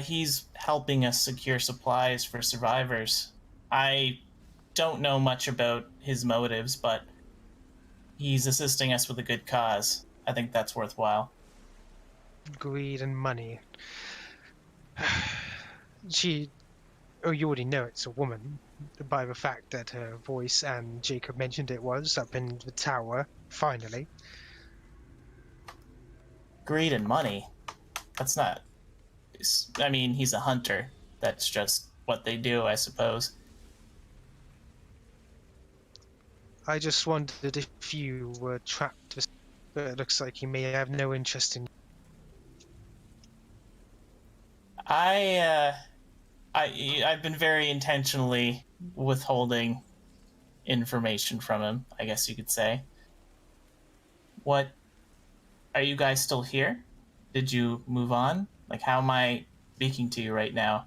He's helping us secure supplies for survivors. I don't know much about his motives, but he's assisting us with a good cause. I think that's worthwhile. Greed and money. You already know it's a woman by the fact that her voice, and Jacob mentioned it was up in the tower, finally. Greed and money? That's not. I mean, he's a hunter. That's just what they do, I suppose. I just wondered if you were trapped, but it looks like you may have no interest in. I've been very intentionally withholding information from him, I guess you could say. What? Are you guys still here? Did you move on? Like, how am I speaking to you right now?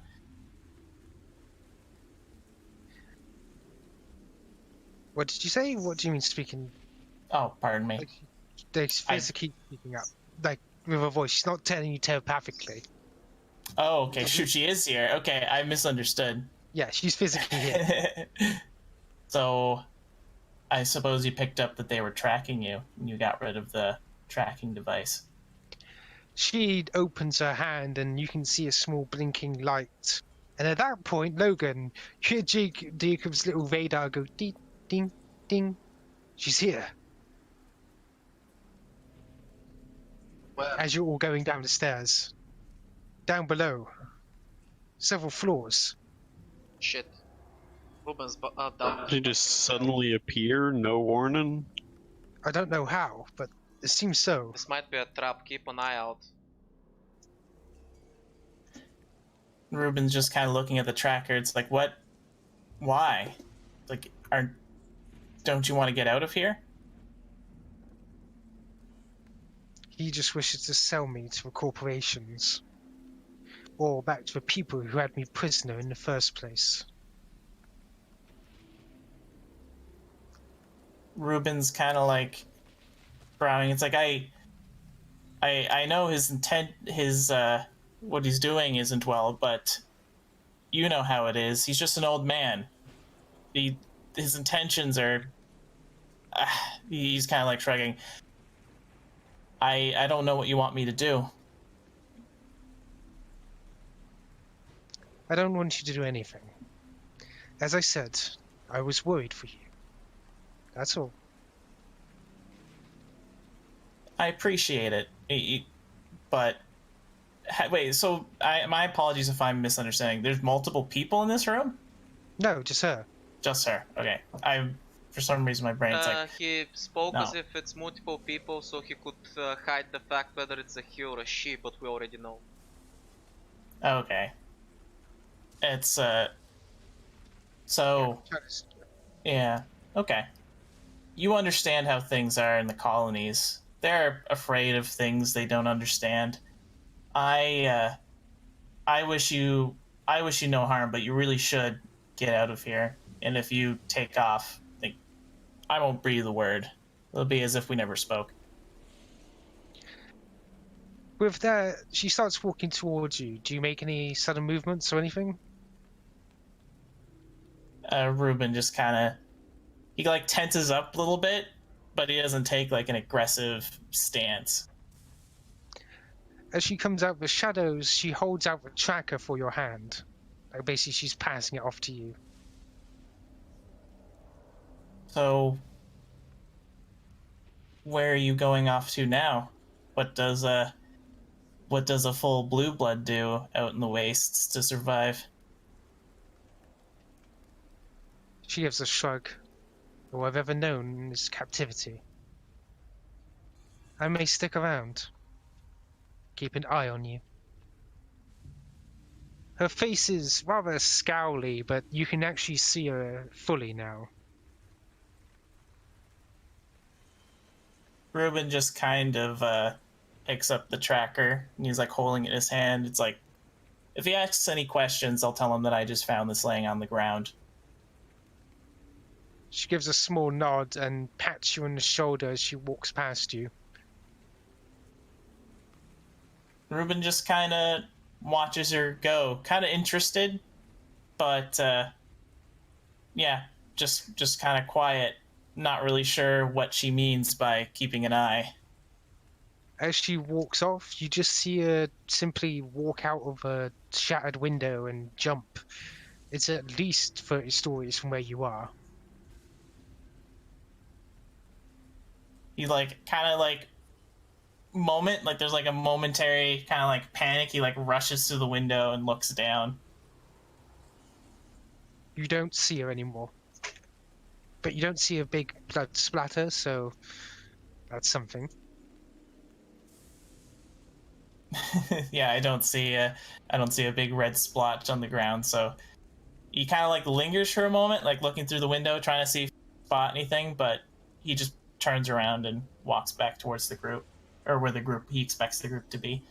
What did you say? What do you mean speaking? Oh, pardon me. Like, they physically speaking up, like with a voice. She's not telling you telepathically. Oh, okay. Shoot, she is here. Okay, I misunderstood. Yeah, she's physically here. So, I suppose you picked up that they were tracking you, and you got rid of the tracking device. She opens her hand, and you can see a small blinking light. And at that point, Logan, you hear Jacob's little radar go ding, ding, ding. She's here. Well, As you're all going down the stairs. Down below. Several floors. shit. Ruben's down. Did he just suddenly appear, no warning? I don't know how, but it seems so. This might be a trap. Keep an eye out. Ruben's just kind of looking at the tracker. It's like, what? Why? Like, don't you want to get out of here? He just wishes to sell me to the corporations. Or back to the people who had me prisoner in the first place. Ruben's kind of like frowning. It's like I know his intent, what he's doing isn't well, but you know how it is. He's just an old man. His intentions are. He's kind of like shrugging. I don't know what you want me to do. I don't want you to do anything. As I said, I was worried for you. That's all. I appreciate it, but wait. So my apologies if I'm misunderstanding. There's multiple people in this room. No, just her. Just her. Okay. For some reason my brain's like. He spoke No. as if it's multiple people, so he could hide the fact whether it's a he or a she, but we already know. Okay. It's So yeah. Okay. You understand how things are in the colonies. They're afraid of things they don't understand. I wish you no harm, but you really should get out of here. And if you take off, I won't breathe a word. It'll be as if we never spoke. With that, she starts walking towards you. Do you make any sudden movements or anything? Ruben just kind of he like tenses up a little bit, but he doesn't take like an aggressive stance. As she comes out of the shadows, she holds out the tracker for your hand. Like basically, she's passing it off to you. So, where are you going off to now? What does a full blue blood do out in the wastes to survive? She gives a shrug. All I've ever known is captivity. I may stick around. Keep an eye on you. Her face is rather scowly, but you can actually see her fully now. Ruben just kind of picks up the tracker and he's like holding it in his hand. It's like, if he asks any questions, I'll tell him that I just found this laying on the ground. She gives a small nod and pats you on the shoulder as she walks past you. Ruben just kind of watches her go, kind of interested, but yeah, just kind of quiet, not really sure what she means by keeping an eye. As she walks off, you just see her simply walk out of a shattered window and jump. It's at least 30 stories from where you are. He like kind of like moment, like there's like a momentary kind of like panic. He like rushes through the window and looks down. You don't see her anymore. But you don't see a big blood splatter, so that's something. Yeah, I don't see a big red splotch on the ground, so he kind of like lingers for a moment, like looking through the window, trying to see if he spot anything, but he just turns around and walks back towards the group, or where the group he expects the group to be.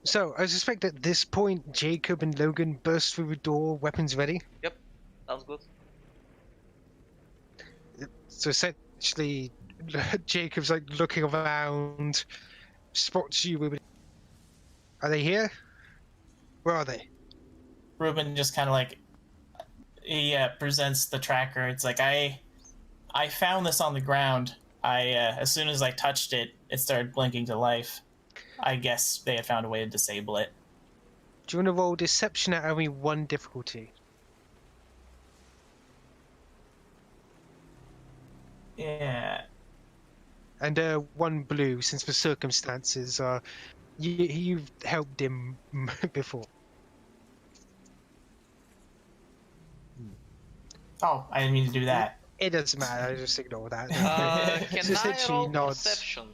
So, I suspect at this point, Jacob and Logan burst through the door, weapons ready. Yep, sounds good. So essentially, Jacob's like looking around, spots you with... Are they here? Where are they? Ruben just kind of like he presents the tracker. It's like I found this on the ground. As soon as I touched it, it started blinking to life. I guess they had found a way to disable it. Do you want to roll deception at only 1 difficulty? Yeah. And 1 blue, since the circumstances are... You've helped him before. Oh, I didn't mean to do that. It doesn't matter, I just ignore that. Can It's I essentially roll nods. perception?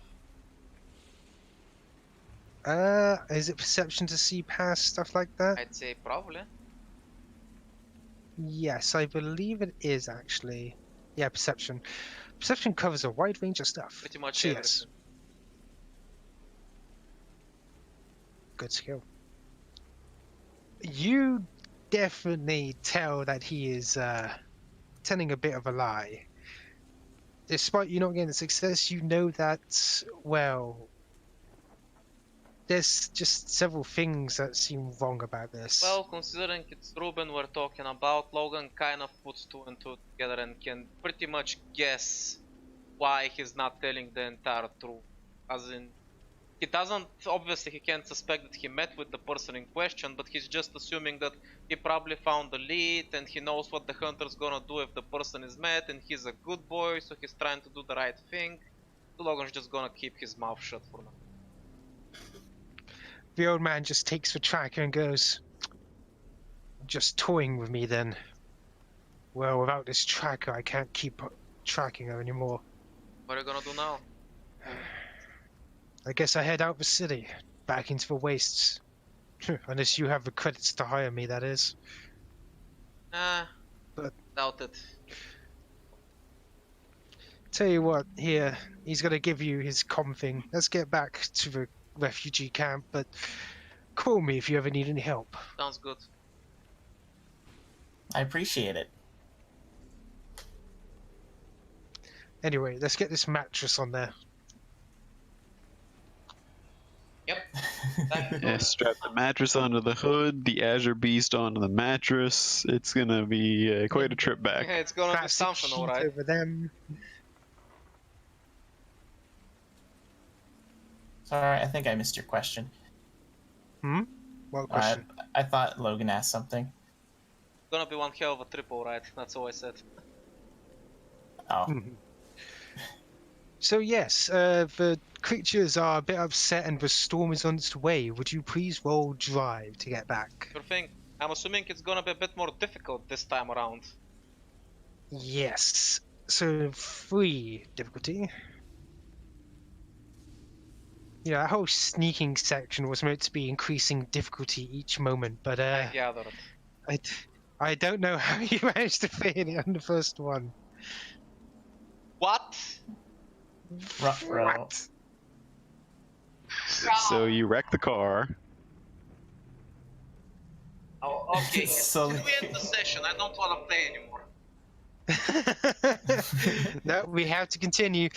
Is it perception to see past stuff like that? I'd say probably. Yes, I believe it is actually. Yeah, perception. Perception covers a wide range of stuff. Pretty much So everything. yes, good skill. You definitely tell that he is telling a bit of a lie. Despite you not getting success, you know that, well, there's just several things that seem wrong about this. Well, considering it's Ruben we're talking about, Logan kind of puts 2 and 2 together and can pretty much guess why he's not telling the entire truth. As in, he doesn't, obviously he can't suspect that he met with the person in question, but he's just assuming that he probably found the lead and he knows what the hunter's gonna do if the person is met, and he's a good boy, so he's trying to do the right thing. So Logan's just gonna keep his mouth shut for now. The old man just takes the tracker and goes, just toying with me then. Well, without this tracker, I can't keep tracking her anymore. What are you gonna do now? I guess I head out the city, back into the wastes. Unless you have the credits to hire me, that is. But- Doubt it. Tell you what, here, he's gonna give you his comm thing. Let's get back to the refugee camp, but call me if you ever need any help. Sounds good. I appreciate it. Anyway, let's get this mattress on there. Yep. Thank you. Yeah, strap the mattress onto the hood, the Azure Beast onto the mattress. It's gonna be quite a trip back. Yeah, it's gonna be Plastic something, sheet alright. over them. Sorry, I think I missed your question. What question? I thought Logan asked something. Gonna be one hell of a trip, alright. That's all I said. Oh. Mhm. So yes, the creatures are a bit upset and the storm is on its way. Would you please roll drive to get back? Sure thing. I'm assuming it's gonna be a bit more difficult this time around. Yes. So 3 difficulty. Yeah, that whole sneaking section was meant to be increasing difficulty each moment, but I gather it. I don't know how you managed to fail it on the first one. What? Rough row. What? So you wreck the car. Oh, okay. So- Can we end the session? I don't wanna play anymore. No, we have to continue.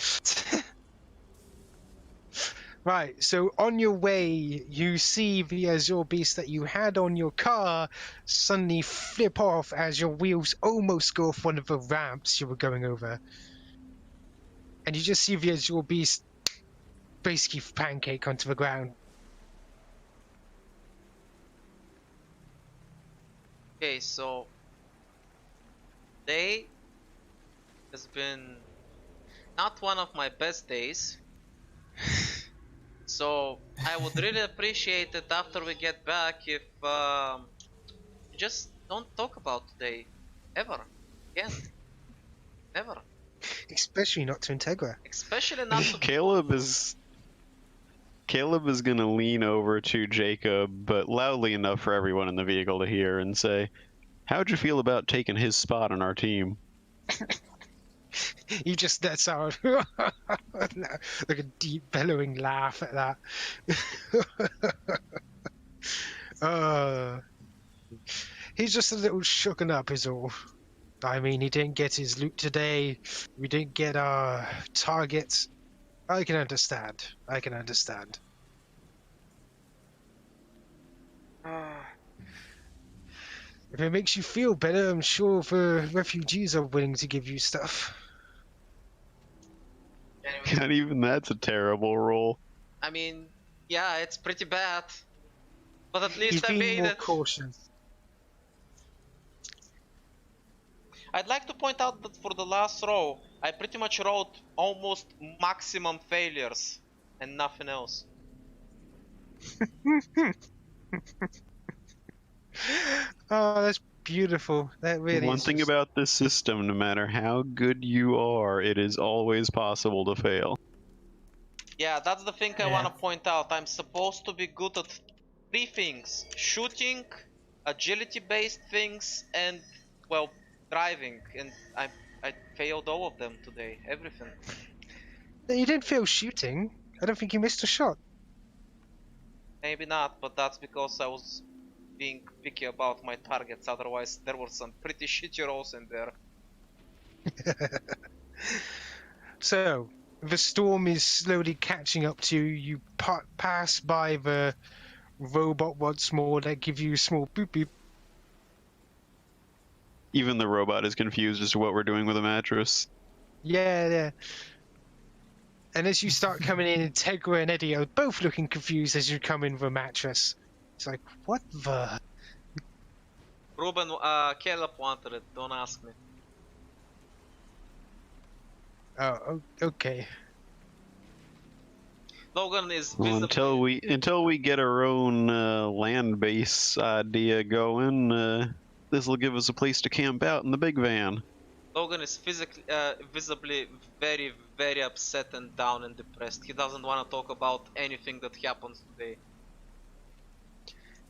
Right, so on your way, you see the Azure Beast that you had on your car suddenly flip off as your wheels almost go off one of the ramps you were going over. And you just see the Azure Beast basically pancake onto the ground. Okay, so day has been not one of my best days. So I would really appreciate it after we get back if you just don't talk about today ever again, never, Especially not to Integra. especially not to Caleb is gonna lean over to Jacob, but loudly enough for everyone in the vehicle to hear, and say, "How'd you feel about taking his spot on our team?" He just lets out like a deep bellowing laugh at that. He's just a little shooken up is all. I mean, he didn't get his loot today. We didn't get our targets. I can understand. I can understand. If it makes you feel better, I'm sure the refugees are willing to give you stuff. Not even that's a terrible roll. I mean, yeah, it's pretty bad, but at He's least I being made more it. cautious. I'd like to point out that for the last row, I pretty much wrote almost maximum failures and nothing else. Oh, that's beautiful. That really One is thing just- about this system, no matter how good you are, it is always possible to fail. Yeah, that's the thing I Yeah. want to point out. I'm supposed to be good at 3 things: shooting, agility-based things, and, well, driving. And I failed all of them today. Everything. You didn't feel shooting. I don't think you missed a shot. Maybe not, but that's because I was being picky about my targets. Otherwise, there were some pretty shitty rolls in there. So, the storm is slowly catching up to you. You pass by the robot once more that give you a small boop boop. Even the robot is confused as to what we're doing with a mattress. Yeah, yeah. And as you start coming in, Integra and Eddie are both looking confused as you come in with a mattress. It's like, what the? Ruben, Caleb wanted it. Don't ask me. Oh, okay. Logan is Well, visibly... until we get our own land base idea going, this will give us a place to camp out in the big van. Logan is visibly very, very upset and down and depressed. He doesn't want to talk about anything that happens today.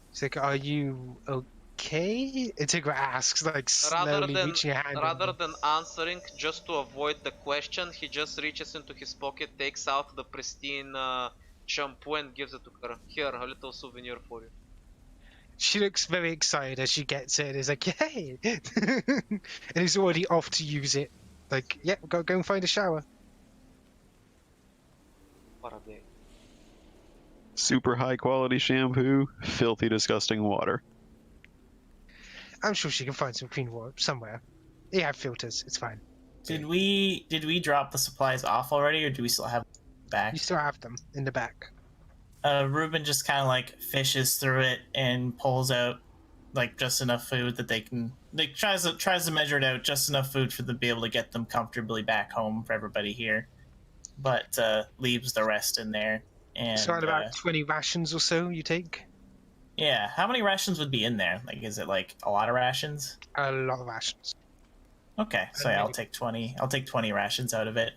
It's like, are you okay? Integra asks, like slowly reaching a hand. Rather than answering just to avoid the question, he just reaches into his pocket, takes out the pristine shampoo and gives it to her. Here, a little souvenir for you. She looks very excited as she gets it. It's like, yay! And he's already off to use it. Like, yeah, go and find a shower. What a day. Super high quality shampoo, filthy disgusting water. I'm sure she can find some clean water somewhere. They have filters. It's fine. Did we drop the supplies off already, or do we still have them back? You still have them in the back. Ruben just kind of like fishes through it and pulls out like just enough food that they can. Like tries to measure it out, just enough food for them to be able to get them comfortably back home for everybody here, but leaves the rest in there. And So, about 20 rations or so you take. yeah, how many rations would be in there? Like, is it like a lot of rations? A lot of rations. Okay, so yeah, I'll take 20. I'll take 20 rations out of it.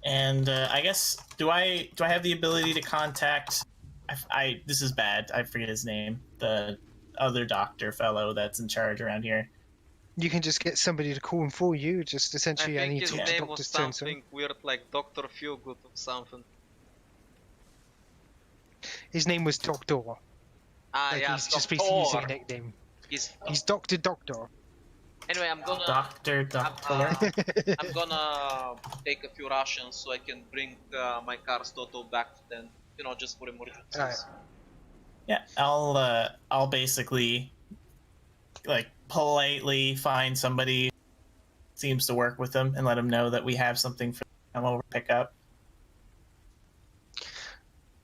And I guess do I have the ability to contact? I this is bad. I forget his name. The other doctor fellow that's in charge around here. You can just get somebody to call him for you. Just essentially, I think need his to talk to name was Dr. So-and-so. something weird like Dr. Feelgood or something. His name was Doctor. Ah, Like, yeah, he's just basically using a Doctor. nickname. He's He's Doctor. Anyway, I'm gonna Doctor. I'm gonna take a few rations so I can bring my car's Toto back then. You know, just for emergencies. Alright. Yeah, I'll basically like politely find somebody who seems to work with them and let them know that we have something for them to come over and pick up.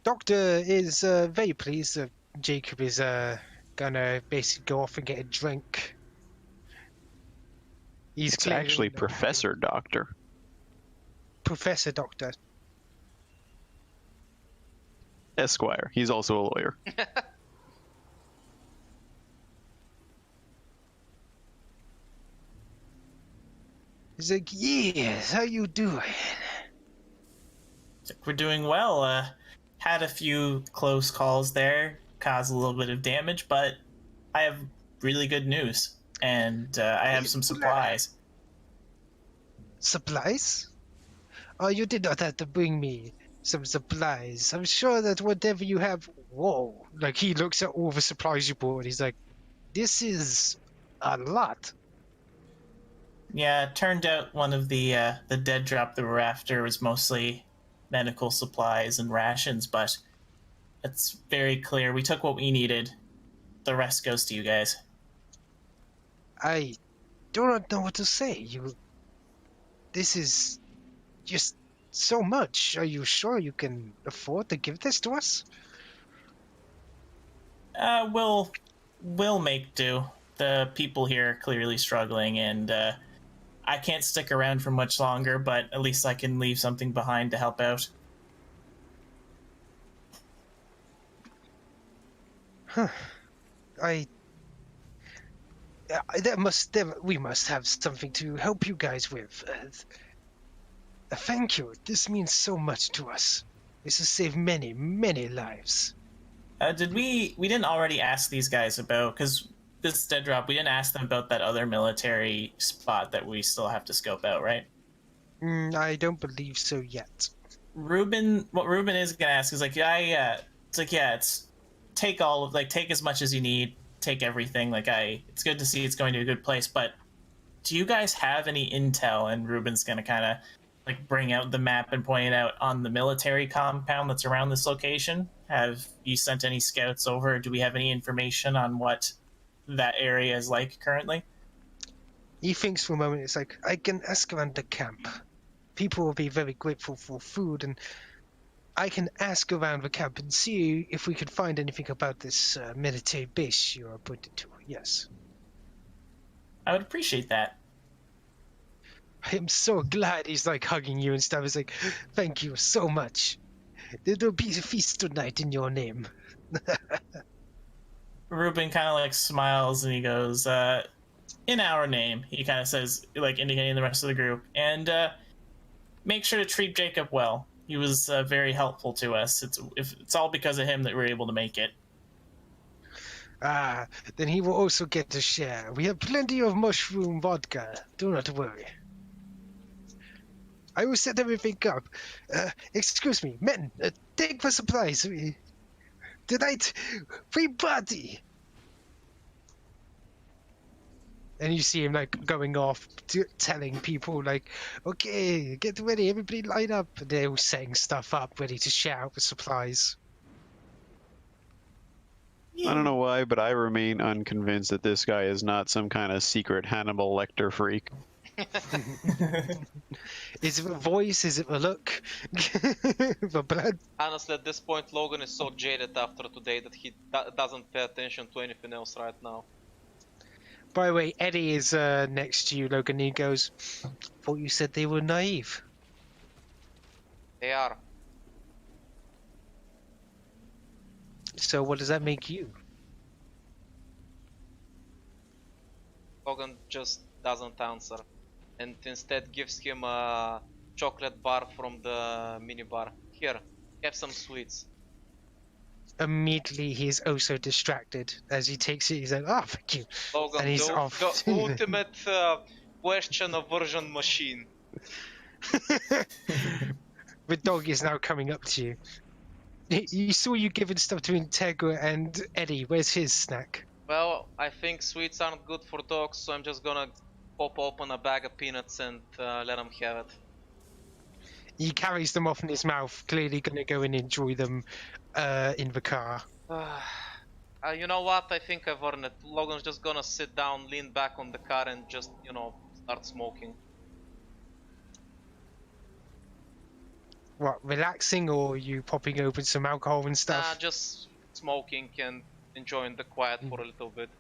Doctor is very pleased that Jacob is gonna basically go off and get a drink. He's It's clearly actually in a Professor Doctor. Professor Doctor. Esquire. He's also a lawyer. He's like, yes, how you doing? We're doing well. Had a few close calls there, caused a little bit of damage, but I have really good news, and I have some supplies. Supplies? Oh, you did not have to bring me some supplies. I'm sure that whatever you have... Whoa. Like, he looks at all the supplies you bought and he's like, this is a lot. Yeah, it turned out one of the dead drop that we're after was mostly medical supplies and rations, but it's very clear we took what we needed. The rest goes to you guys. I do not know what to say. This is just so much. Are you sure you can afford to give this to us? We'll make do. The people here are clearly struggling, and I can't stick around for much longer, but at least I can leave something behind to help out. Huh. We must have something to help you guys with. Thank you. This means so much to us. This has saved many, many lives. Did we didn't already ask these guys about, because this dead drop, we didn't ask them about that other military spot that we still have to scope out, right? I don't believe so yet. What Ruben is gonna ask is like, it's take all of, like, take as much as you need, take everything. It's good to see it's going to a good place, but do you guys have any intel? And Ruben's gonna kind of like bring out the map and point it out on the military compound that's around this location. Have you sent any scouts over? Do we have any information on what that area is like currently? He thinks for a moment. It's like, I can ask around the camp. People will be very grateful for food, and I can ask around the camp and see if we can find anything about this military base you are pointed to. Yes. I would appreciate that. I am so glad he's like hugging you and stuff. He's like, thank you so much. There will be a feast tonight in your name. Ruben kind of like smiles and he goes, in our name, he kind of says, like indicating the rest of the group, and make sure to treat Jacob well. He was very helpful to us. It's all because of him that we're able to make it. Then he will also get a share. We have plenty of mushroom vodka. Do not worry. I will set everything up. Excuse me, men, take the supplies. Tonight, we party. And you see him like going off, telling people like, okay, get ready, everybody line up. And they're all setting stuff up, ready to share out the supplies. I don't know why, but I remain unconvinced that this guy is not some kind of secret Hannibal Lecter freak. Is it the voice? Is it the look? The blood? Honestly, at this point, Logan is so jaded after today that he doesn't pay attention to anything else right now. By the way, Eddie is next to you, Logan. He goes, thought you said they were naive. They are. So what does that make you? Logan just doesn't answer, and instead gives him a chocolate bar from the minibar. Here, have some sweets. Immediately, he's also distracted as he takes it. He's like, "Oh, thank you," Logan, and he's the, off. the ultimate question aversion machine. The dog is now coming up to you. He saw you giving stuff to Integra and Eddie. Where's his snack? Well, I think sweets aren't good for dogs, so I'm just gonna pop open a bag of peanuts and let him have it. He carries them off in his mouth, clearly going to go and enjoy them in the car. You know what? I think I've earned it. Logan's just gonna sit down, lean back on the car, and just, start smoking. What, relaxing, or are you popping open some alcohol and stuff? Just smoking and enjoying the quiet for a little bit.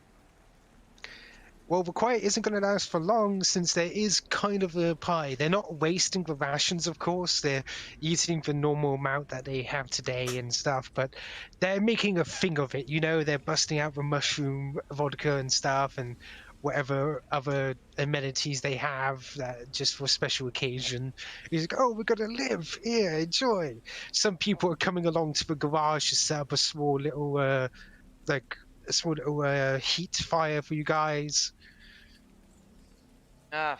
Well, the quiet isn't going to last for long, since there is kind of a pie. They're not wasting the rations, of course. They're eating the normal amount that they have today and stuff, but they're making a thing of it. They're busting out the mushroom vodka and stuff, and whatever other amenities they have just for a special occasion. He's like, oh, we're going to live here, enjoy. Some people are coming along to the garage to set up a small little heat fire for you guys.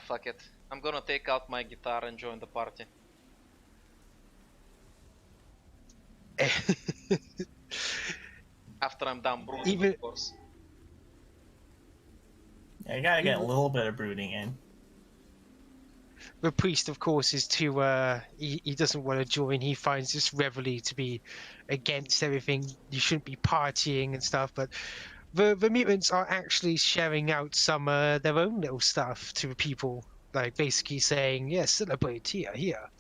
Fuck it. I'm gonna take out my guitar and join the party. After I'm done brooding, of course. Yeah, you gotta get a little bit of brooding in. The priest, of course, is too. He doesn't want to join. He finds this revelry to be against everything. You shouldn't be partying and stuff. But the mutants are actually sharing out some their own little stuff to the people, like basically saying, "Yes, celebrate here."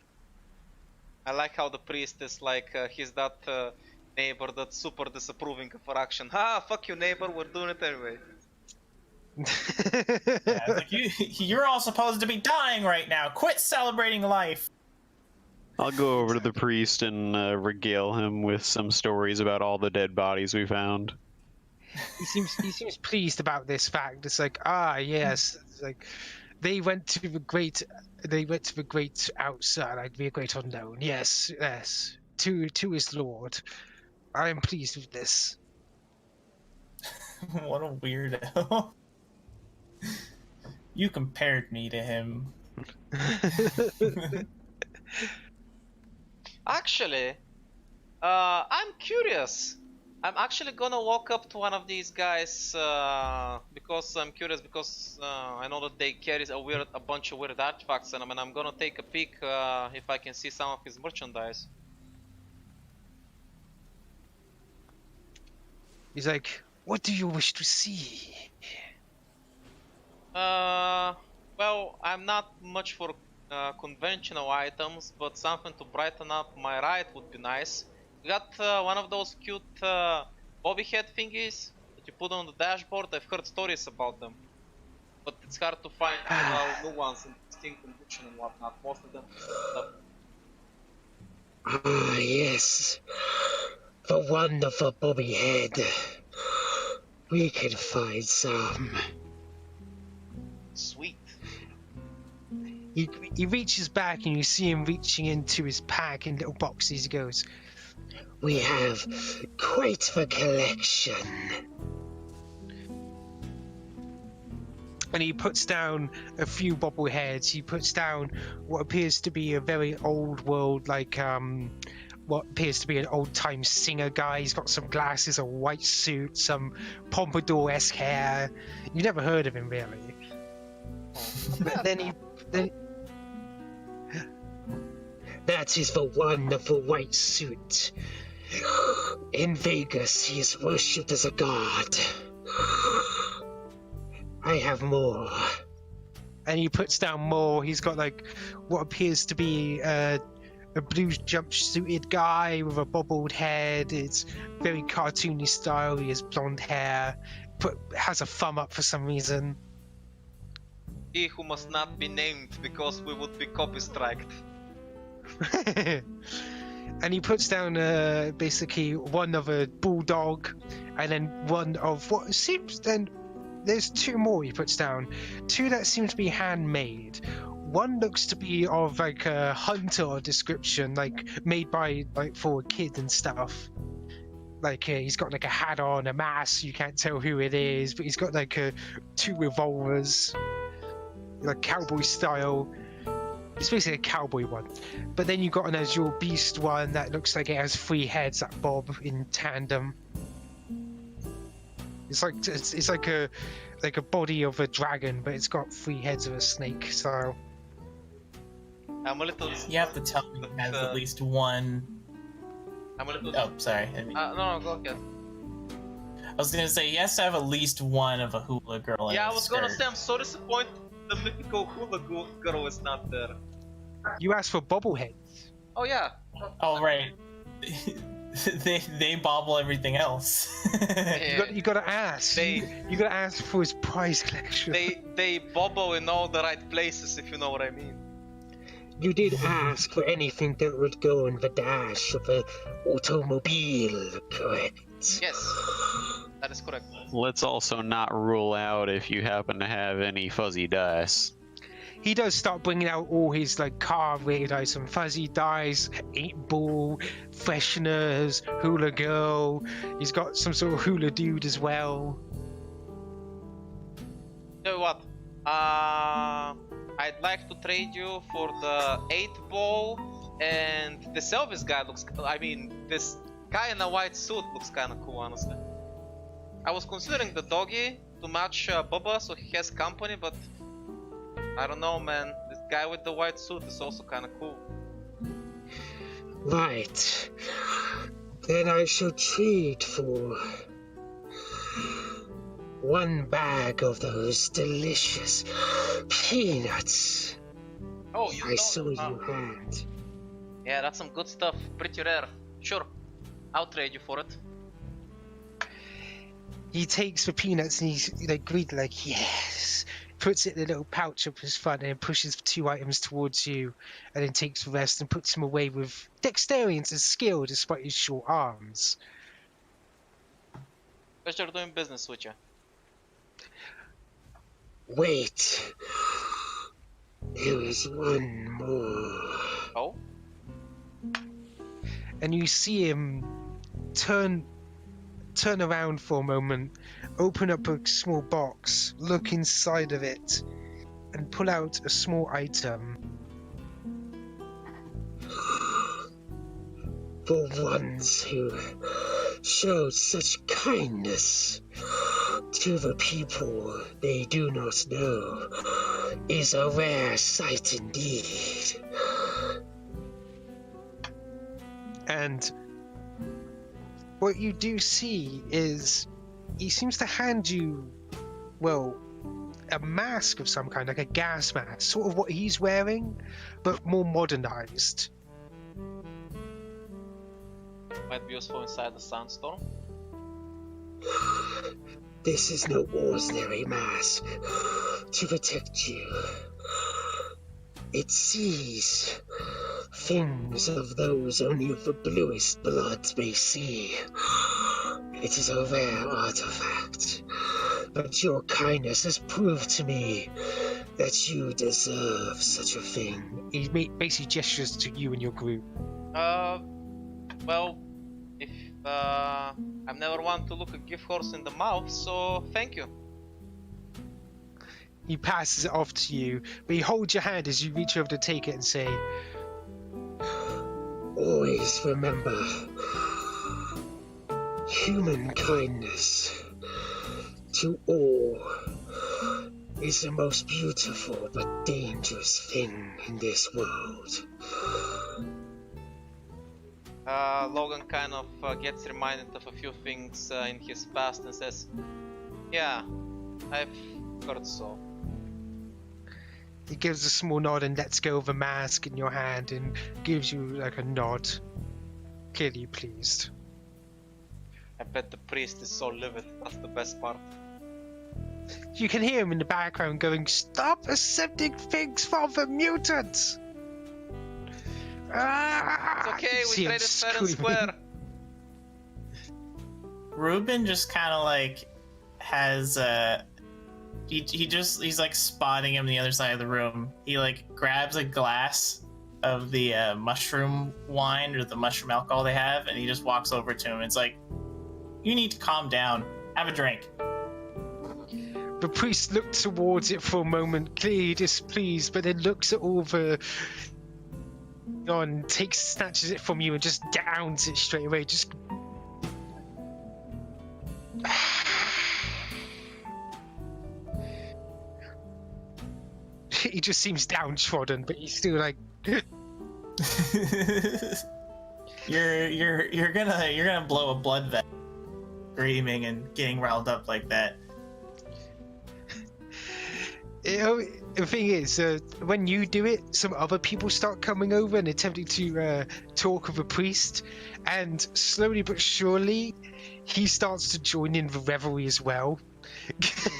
I like how the priest is like he's that neighbor that's super disapproving of our action. Ha! Fuck you, neighbor. We're doing it anyway. Yeah, it's like you're all supposed to be dying right now. Quit celebrating life. I'll go over to the priest and regale him with some stories about all the dead bodies we found. He seems pleased about this fact. It's like, yes, it's like they went to the great outside, like the great unknown. Yes, to his lord. I am pleased with this. What a weirdo. You compared me to him. Actually, I'm curious. I'm actually gonna walk up to one of these guys because I'm curious, because I know that they carry a bunch of weird artifacts in them, and I'm gonna take a peek if I can see some of his merchandise. He's like, what do you wish to see? Well, I'm not much for conventional items, but something to brighten up my ride would be nice. You got one of those cute bobby head thingies that you put on the dashboard? I've heard stories about them, but it's hard to find new ones in distinct condition and whatnot. Most of them Yes. The wonderful bobby head. We can find some. Sweet. He reaches back and you see him reaching into his pack in little boxes. He goes, We have quite the collection. and he puts down a few bobbleheads. He puts down what appears to be a very old world, like what appears to be an old-time singer guy. He's got some glasses, a white suit, some pompadour-esque hair. You never heard of him, really. But then That is the wonderful white suit. In Vegas, he is worshipped as a god. I have more. And he puts down more. He's got like what appears to be a blue jumpsuited guy with a bobbled head. It's very cartoony style. He has blonde hair, has a thumb up for some reason. He who must not be named because we would be copy striked. And he puts down basically one of a bulldog, and then one of what seems then. There's two more he puts down. Two that seem to be handmade. One looks to be of like a hunter description, like made by like for a kid and stuff. Like he's got like a hat on, a mask. You can't tell who it is, but he's got like two revolvers, like cowboy style. It's basically a cowboy one. But then you got an Azure Beast one that looks like it has three heads that bob in tandem. It's like a body of a dragon, but it's got 3 heads of a snake. So I'm a little. You have to tell me it has at least one. I'm a little. Oh, sorry. I mean, No, go ahead. I was gonna say he has to have at least one of a hula girl. In Yeah, I his was gonna skirt. say I'm so disappointed the mythical hula girl is not there. you asked for bobbleheads. Oh yeah. Oh right. they bobble everything else. You gotta ask. You gotta ask for his prize collection. They bobble in all the right places, if you know what I mean. You did ask for anything that would go in the dash of an automobile, correct? Yes, that is correct. Let's also not rule out if you happen to have any fuzzy dice. He does start bringing out all his like car-related items: fuzzy dice, 8-ball, fresheners, hula girl. He's got some sort of hula dude as well. Tell you what, I'd like to trade you for the 8-ball, and the Elvis guy looks. I mean, this guy in a white suit looks kind of cool, honestly. I was considering the doggy to match Bubba, so he has company, but I don't know, man. This guy with the white suit is also kind of cool. Right. Then I shall trade for 1 bag of those delicious peanuts Oh, you I don't- saw you had. Yeah, that's some good stuff. Pretty rare. Sure, I'll trade you for it. He takes the peanuts and he's like greedy, like yes. Puts it in a little pouch up his front and pushes 2 items towards you, and then takes the rest and puts them away with dexterity and skill, despite his short arms. Pleasure doing business with you. Wait. There is one more. Oh? And you see him turn around for a moment, open up a small box, look inside of it, and pull out a small item. For ones who showed such kindness to the people they do not know is a rare sight indeed. And what you do see is he seems to hand you, well, a mask of some kind, like a gas mask, sort of what he's wearing, but more modernized. Might be useful inside the sandstorm. This is no ordinary mask to protect you. It sees things of those only of the bluest blood may see. It is a rare artifact, but your kindness has proved to me that you deserve such a thing. He basically gestures to you and your group. Well, if I'm never one to look a gift horse in the mouth, so thank you. He passes it off to you, but he holds your hand as you reach over to take it and say, Always remember, human kindness to all is the most beautiful but dangerous thing in this world. Logan kind of gets reminded of a few things in his past and says, yeah, I've heard so. he gives a small nod and lets go of the mask in your hand and gives you like a nod, clearly pleased. I bet the priest is so livid. That's the best part. You can hear him in the background going, "Stop accepting things from the mutants!" It's okay, You see we him traded fair and screaming. square. Ruben just kind of like has he's like spotting him on the other side of the room. He like grabs a glass of the mushroom wine or the mushroom alcohol they have, and he just walks over to him. It's like, you need to calm down. Have a drink. The priest looked towards it for a moment, clearly displeased, but then looks at all the on, snatches it from you and just downs it straight away. Just he just seems downtrodden, but he's still like, you're gonna blow a blood vessel, screaming and getting riled up like that. you know, the thing is, when you do it, some other people start coming over and attempting to talk with a priest, and slowly but surely, he starts to join in the revelry as well.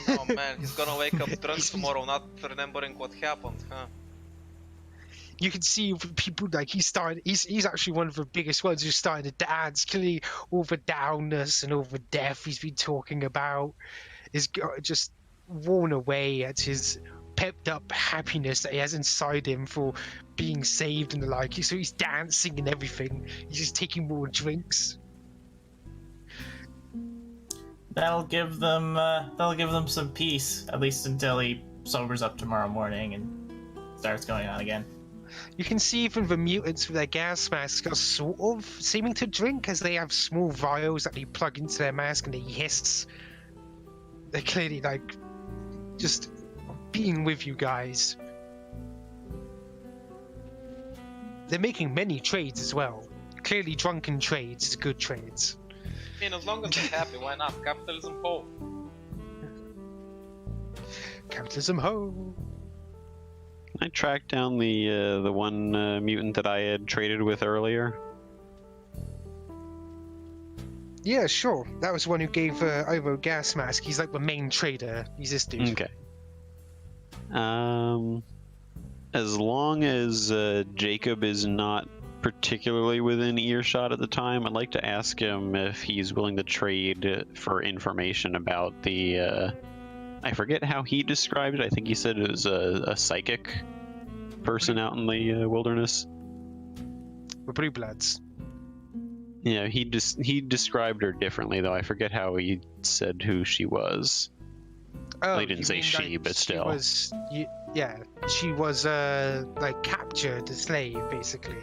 Oh man, he's gonna wake up drunk tomorrow, not remembering what happened, huh? You can see people like he's actually one of the biggest ones who's starting to dance. Clearly, all the downness and all the death he's been talking about is just worn away at his pepped up happiness that he has inside him for being saved and the like. So he's dancing and everything. He's just taking more drinks. That'll give them some peace, at least until he sobers up tomorrow morning and starts going on again. You can see even the mutants with their gas masks are sort of seeming to drink, as they have small vials that they plug into their mask and they hiss. They're clearly like just being with you guys. They're making many trades as well. Clearly drunken trades is good trades. I mean, as long as they're happy, why not? Capitalism ho! Capitalism ho! I tracked down the one mutant that I had traded with earlier. Yeah, sure. That was the one who gave Ivo gas mask. He's like the main trader. He's this dude. Okay. As long as Jacob is not particularly within earshot at the time, I'd like to ask him if he's willing to trade for information about the I forget how he described it. I think he said it was a psychic person out in the wilderness. The Blue Bloods. Yeah, he described her differently, though. I forget how he said who she was. Oh, He didn't you say mean, she, like, but still. Yeah, she was like captured, a slave, basically.